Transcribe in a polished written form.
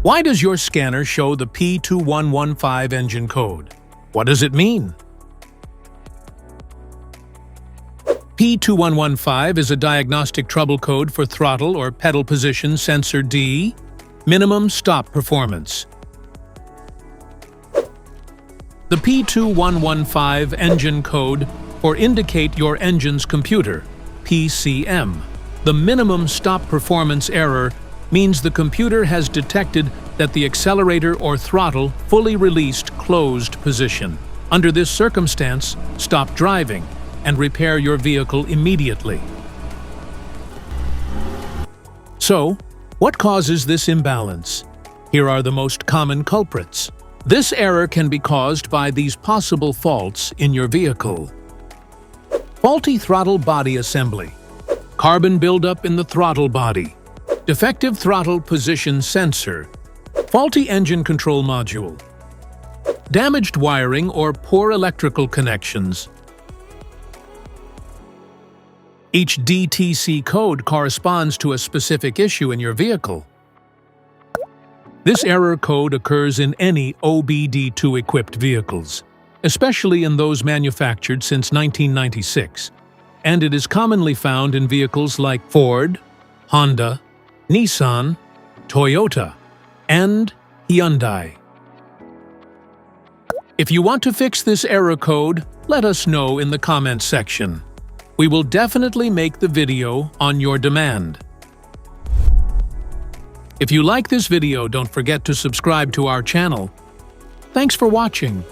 Why does your scanner show the P2115 engine code? What does it mean? P2115 is a diagnostic trouble code for throttle or pedal position sensor D, minimum stop performance. The P2115 engine code for indicate your engine's computer, PCM. The minimum stop performance error means the computer has detected that the accelerator or throttle fully released closed position. Under this circumstance, stop driving and repair your vehicle immediately. So, what causes this imbalance? Here are the most common culprits. This error can be caused by these possible faults in your vehicle. Faulty throttle body assembly, carbon buildup in the throttle body, defective throttle position sensor, faulty engine control module, damaged wiring or poor electrical connections. Each DTC code corresponds to a specific issue in your vehicle. This error code occurs in any OBD2-equipped vehicles, especially in those manufactured since 1996, and it is commonly found in vehicles like Ford, Honda, Nissan, Toyota, and Hyundai. If you want to fix this error code, let us know in the comments section. We will definitely make the video on your demand. If you like this video, don't forget to subscribe to our channel. Thanks for watching.